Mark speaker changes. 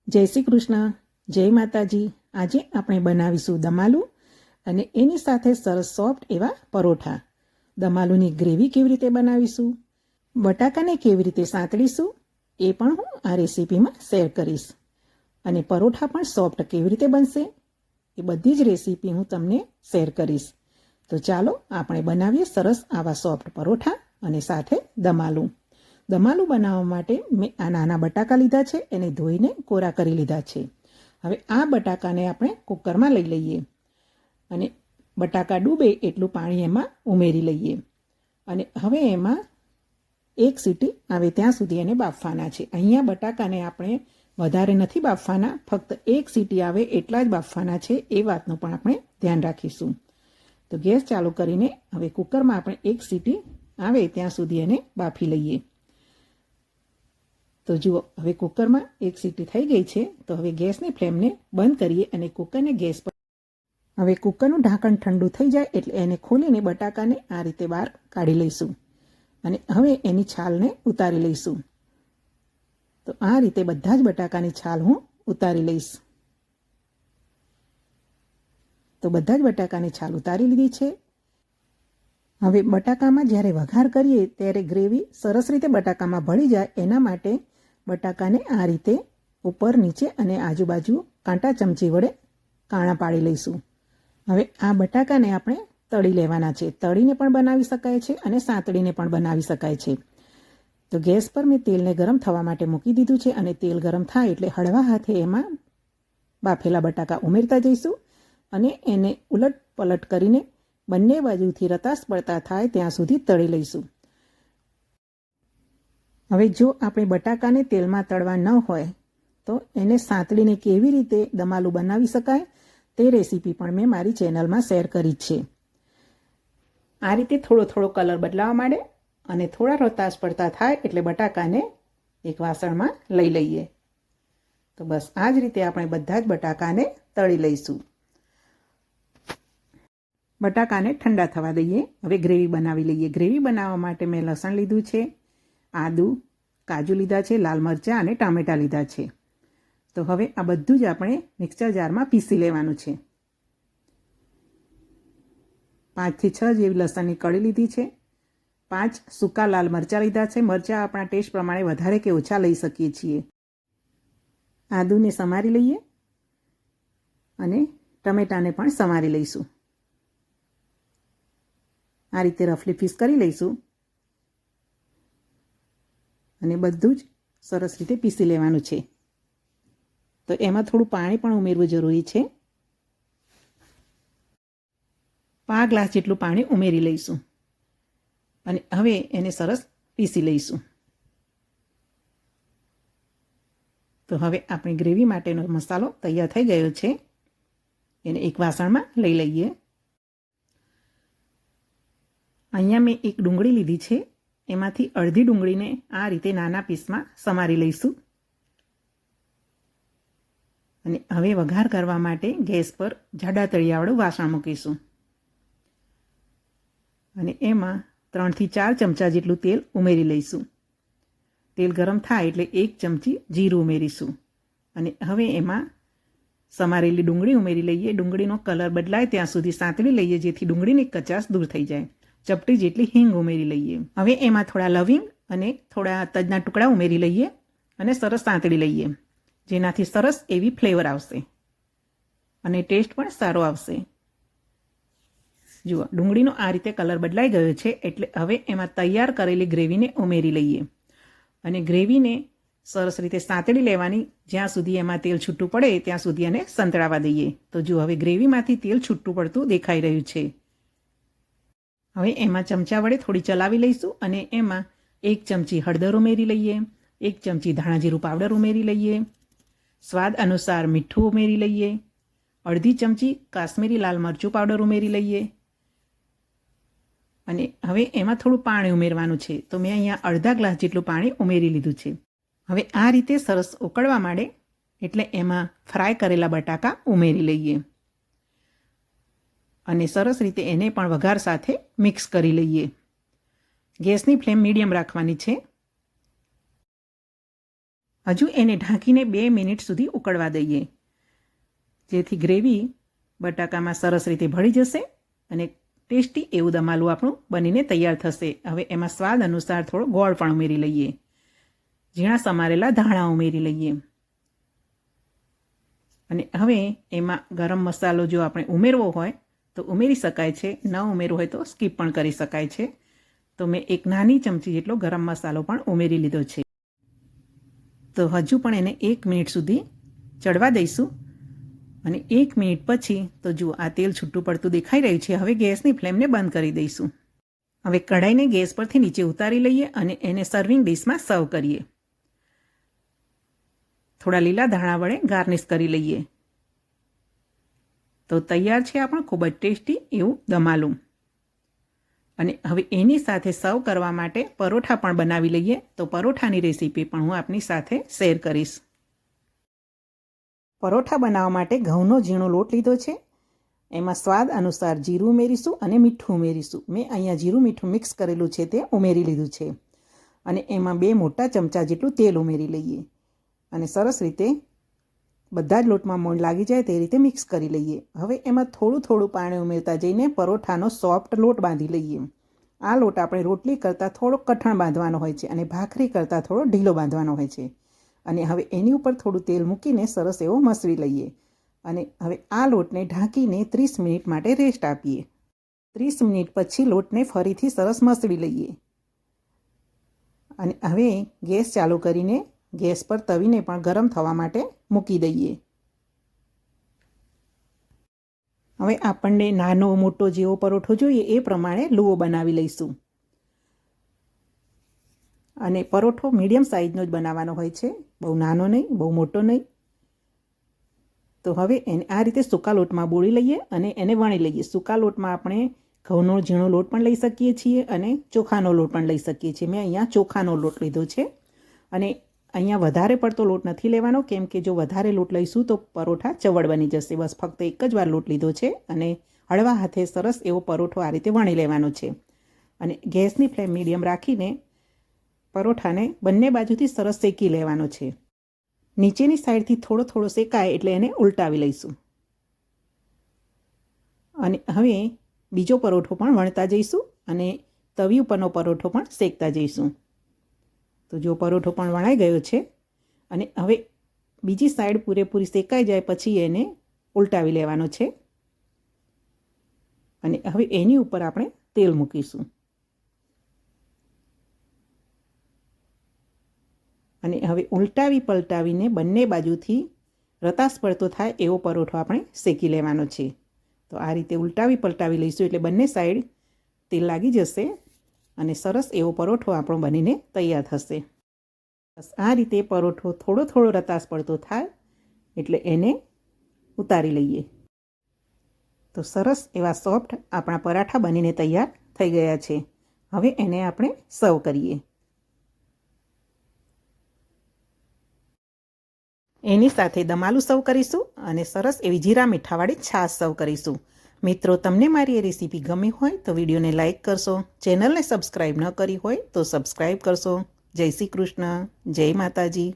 Speaker 1: જય શ્રી કૃષ્ણ, જય માતાજી. આજે આપણે બનાવીશું દમાલું અને એની સાથે સરસ સોફ્ટ એવા પરોઠા. દમાલુની ગ્રેવી કેવી રીતે બનાવીશું, બટાકાને કેવી રીતે સાંતળીશું, એ પણ હું આ રેસીપીમાં શેર કરીશ. અને પરોઠા પણ સોફ્ટ કેવી રીતે બનશે, એ બધી જ રેસીપી હું તમને શેર કરીશ. તો ચાલો આપણે બનાવીએ સરસ આવા સોફ્ટ પરોઠા અને સાથે દમાલું. દમાલું બનાવવા માટે મેં આ નાના બટાકા લીધા છે, એને ધોઈને કોરા કરી લીધા છે. હવે આ બટાકાને આપણે કુકરમાં લઈ લઈએ અને બટાકા ડૂબે એટલું પાણી એમાં ઉમેરી લઈએ અને હવે એમાં એક સીટી આવે ત્યાં સુધી એને બાફવાના છે. અહીંયા બટાકાને આપણે વધારે નથી બાફવાના, ફક્ત એક સીટી આવે એટલા જ બાફવાના છે. એ વાતનું પણ આપણે ધ્યાન રાખીશું. તો ગેસ ચાલુ કરીને હવે કુકરમાં આપણે એક સીટી આવે ત્યાં સુધી એને બાફી લઈએ. તો જુઓ, હવે કુકરમાં એક સીટી થઈ ગઈ છે. તો હવે ગેસની ફ્લેમને બંધ કરીએ અને કુકરને ગેસ પર. હવે કુકરનું ઢાંકણ ઠંડુ થઈ જાય એટલે એને ખોલીને બટાકાને આ રીતે બહાર કાઢી લઈશું અને હવે એની છાલને ઉતારી લઈશું. તો આ રીતે બધા જ બટાકાની છાલ હું ઉતારી લઈશ. તો બધા જ બટાકાની છાલ ઉતારી લીધી છે. હવે બટાકામાં જ્યારે વઘાર કરીએ ત્યારે ગ્રેવી સરસ રીતે બટાકામાં ભળી જાય એના માટે બટાકાને આ રીતે ઉપર નીચે અને આજુબાજુ કાંટા ચમચી વડે કાણા પાડી લઈશું. હવે આ બટાકાને આપણે તળી લેવાના છે. તળીને પણ બનાવી શકાય છે અને સાંતળીને પણ બનાવી શકાય છે. તો ગેસ પર મેં તેલને ગરમ થવા માટે મૂકી દીધું છે અને તેલ ગરમ થાય એટલે હળવા હાથે એમાં બાફેલા બટાકા ઉમેરતા જઈશું અને એને ઉલટ પલટ કરીને બંને બાજુથી રતાસ પડતા થાય ત્યાં સુધી તળી લઈશું. હવે જો આપણે બટાકાને તેલમાં તળવા ન હોય તો એને સાંતળીને કેવી રીતે દમાલું બનાવી શકાય તે રેસીપી પણ મેં મારી ચેનલમાં શેર કરી છે. આ રીતે થોડો થોડો કલર બદલાવા માંડે અને થોડા રતાસ પડતા થાય એટલે બટાકાને એક વાસણમાં લઈ લઈએ. તો બસ આ જ રીતે આપણે બધા જ બટાકાને તળી લઈશું. બટાકાને ઠંડા થવા દઈએ. હવે ગ્રેવી બનાવી લઈએ. ગ્રેવી બનાવવા માટે મેં લસણ લીધું છે, આદું, કાજુ લીધા છે, લાલ મરચાં અને ટામેટાં લીધા છે. તો હવે આ બધું જ આપણે મિક્સર જારમાં પીસી લેવાનું છે. 5 થી 6 જેવી લસણની કળી લીધી છે. 5 સૂકા લાલ મરચાં લીધા છે. મરચાં આપણા ટેસ્ટ પ્રમાણે વધારે કે ઓછા લઈ શકીએ છીએ. આદુને સમારી લઈએ અને ટમેટાને પણ સમારી લઈશું. આ રીતે રફલી પીસ કરી લઈશું અને બધું જ સરસ રીતે પીસી લેવાનું છે. તો એમાં થોડું પાણી પણ ઉમેરવું જરૂરી છે. 5 ગ્લાસ જેટલું પાણી ઉમેરી લઈશું અને હવે એને સરસ પીસી લઈશું. તો હવે આપણી ગ્રેવી માટેનો મસાલો તૈયાર થઈ ગયો છે. એને એક વાસણમાં લઈ લઈએ. અહીંયા મેં એક ડુંગળી લીધી છે. એમાંથી અડધી ડુંગળીને આ રીતે નાના પીસમાં સમારી લઈશું અને હવે વઘાર કરવા માટે ગેસ પર જાડા તળિયાવાળું વાસણ મૂકીશું અને એમાં 3 થી 4 ચમચા જેટલું તેલ ઉમેરી લઈશું. તેલ ગરમ થાય એટલે 1 ચમચી જીરું ઉમેરીશું અને હવે એમાં સમારેલી ડુંગળી ઉમેરી લઈએ. ડુંગળીનો કલર બદલાય ત્યાં સુધી સાંતળી લઈએ જેથી ડુંગળીની કચાશ દૂર થઈ જાય. ચપટી જેટલી હિંગ ઉમેરી લઈએ. હવે એમાં થોડા લવિંગ અને થોડા તજના ટુકડા ઉમેરી લઈએ અને સરસ સાંતળી લઈએ જેનાથી સરસ એવી ફ્લેવર આવશે અને ટેસ્ટ પણ સારો આવશે. જુઓ, ડુંગળીનો આ રીતે કલર બદલાઈ ગયો છે એટલે હવે એમાં તૈયાર કરેલી ગ્રેવીને ઉમેરી લઈએ અને ગ્રેવીને સરસ રીતે સાંતળી લેવાની. જ્યાં સુધી એમાં તેલ છૂટું પડે ત્યાં સુધી એને સંતળાવા દઈએ. તો જુઓ, હવે ગ્રેવીમાંથી તેલ છૂટું પડતું દેખાઈ રહ્યું છે. હવે એમાં ચમચા વડે થોડી ચલાવી લઈશું અને એમાં 1 ચમચી હળદર ઉમેરી લઈએ, 1 ચમચી ધાણા જીરું પાવડર ઉમેરી લઈએ, સ્વાદ અનુસાર મીઠું ઉમેરી લઈએ, અડધી ચમચી કાશ્મીરી લાલ મરચું પાવડર ઉમેરી લઈએ અને હવે એમાં થોડું પાણી ઉમેરવાનું છે. તો મેં અહીંયા અડધા ગ્લાસ જેટલું પાણી ઉમેરી લીધું છે. હવે આ રીતે સરસ ઉકળવા માંડે એટલે એમાં ફ્રાય કરેલા બટાકા ઉમેરી લઈએ અને સરસ રીતે એને પણ વઘાર સાથે મિક્સ કરી લઈએ. ગેસની ફ્લેમ મીડિયમ રાખવાની છે. હજુ એને ઢાંકીને 2 મિનિટ સુધી ઉકળવા દઈએ, જેથી ગ્રેવી બટાકામાં સરસ રીતે ભળી જશે અને ટેસ્ટી એવું દમાલું આપણું બનીને તૈયાર થશે. હવે એમાં સ્વાદ અનુસાર થોડો ગોળ પણ ઉમેરી લઈએ. ઝીણા સમારેલા ધાણા ઉમેરી લઈએ અને હવે એમાં ગરમ મસાલો જો આપણે ઉમેરવો હોય તો ઉમેરી શકાય છે, ન ઉમેરવો હોય તો સ્કીપ પણ કરી શકાય છે. તો મેં એક નાની ચમચી જેટલો ગરમ મસાલો પણ ઉમેરી લીધો છે. તો હજુ પણ એને 1 મિનિટ સુધી ચડવા દઈશું અને 1 મિનિટ પછી તો જુઓ આ તેલ છૂટું પડતું દેખાઈ રહ્યું છે. હવે ગેસની ફ્લેમને બંધ કરી દઈશું. હવે કઢાઈને ગેસ પરથી નીચે ઉતારી લઈએ અને એને સર્વિંગ ડીશમાં સર્વ કરીએ. થોડા લીલા ધાણા વડે ગાર્નિશ કરી લઈએ. તો તૈયાર છે આપણું ખૂબ જ ટેસ્ટી એવું દમાલું. અને હવે એની સાથે સર્વ કરવા માટે પરોઠા પણ બનાવી લઈએ. તો પરોઠાની રેસીપી પણ હું આપની સાથે શેર કરીશ. પરોઠા બનાવવા માટે ઘઉંનો ઝીણો લોટ લીધો છે. એમાં સ્વાદ અનુસાર જીરું ઉમેરીશું અને મીઠું ઉમેરીશું. મેં અહીંયા જીરું મીઠું મિક્સ કરેલું છે તે ઉમેરી લીધું છે અને એમાં 2 મોટા ચમચા જેટલું તેલ ઉમેરી લઈએ અને સરસ રીતે બધા જ લોટમાં મોણ લાગી જાય તે રીતે મિક્સ કરી લઈએ. હવે એમાં થોડું થોડું પાણી ઉમેરતા જઈને પરોઠાનો સોફ્ટ લોટ બાંધી લઈએ. આ લોટ આપણે રોટલી કરતાં થોડો કઠણ બાંધવાનો હોય છે અને ભાખરી કરતાં થોડો ઢીલો બાંધવાનો હોય છે. અને હવે એની ઉપર થોડું તેલ મૂકીને સરસ એવો મસળી લઈએ અને હવે આ લોટને ઢાંકીને 30 મિનિટ માટે રેસ્ટ આપીએ. 30 મિનિટ પછી લોટને ફરીથી સરસ મસળી લઈએ અને હવે ગેસ ચાલુ કરીને ગેસ પર તવીને પણ ગરમ થવા માટે મૂકી દઈએ. હવે આપણને નાનો મોટો જેવો પરોઠો જોઈએ એ પ્રમાણે લુઓ બનાવી લઈશું અને પરોઠો મીડિયમ સાઇઝનો જ બનાવવાનો હોય છે, બહુ નાનો નહીં, બહુ મોટો નહીં. તો હવે એને આ રીતે સૂકા લોટમાં બોળી લઈએ અને એને વણી લઈએ. સૂકા લોટમાં આપણે ઘઉંનો ઝીણો લોટ પણ લઈ શકીએ છીએ અને ચોખાનો લોટ પણ લઈ શકીએ છીએ. મેં અહીંયા ચોખાનો લોટ લીધો છે અને અહીંયા વધારે પડતો લોટ નથી લેવાનો, કેમ કે જો વધારે લોટ લઈશું તો પરોઠા ચવડ બની જશે. બસ ફક્ત એક જ વાર લોટ લીધો છે અને હળવા હાથે સરસ એવો પરોઠો આ રીતે વણી લેવાનો છે અને ગેસની ફ્લેમ મીડિયમ રાખીને પરોઠાને બંને બાજુથી સરસ શેકી લેવાનો છે. નીચેની સાઈડથી થોડો થોડો શેકાય એટલે એને ઉલટાવી લઈશું અને હવે બીજો પરોઠો પણ વણતા જઈશું અને તવી ઉપરનો પરોઠો પણ શેકતા જઈશું. તો જો પરોઠો પણ વણાઈ ગયો છે અને હવે બીજી સાઈડ પૂરેપૂરી શેકાઈ જાય પછી એને ઉલટાવી લેવાનો છે અને હવે એની ઉપર આપણે તેલ મૂકીશું અને હવે ઉલટાવી પલટાવીને બંને બાજુથી રતાસ પડતો થાય એવો પરોઠો આપણે શેકી લેવાનો છે. તો આ રીતે ઉલટાવી પલટાવી લઈશું એટલે બંને સાઈડ તેલ લાગી જશે અને સરસ એવો પરોઠો આપણો બનીને તૈયાર થશે. બસ આ રીતે પરોઠો થોડો થોડો રતાસ પડતો થાય એટલે એને ઉતારી લઈએ. તો સરસ એવા સોફ્ટ આપણા પરાઠા બનીને તૈયાર થઈ ગયા છે. હવે એને આપણે સર્વ કરીએ. એની સાથે દમાલું સર્વ કરીશું અને સરસ એવી જીરા મીઠાવાળી છાશ સર્વ કરીશું. મિત્રો, તમને મારી એ રેસીપી ગમી હોય તો વિડીયોને લાઇક કરશો. ચેનલને સબસ્ક્રાઈબ ન કરી હોય તો સબસ્ક્રાઈબ કરશો. જય શ્રી કૃષ્ણ, જય માતાજી.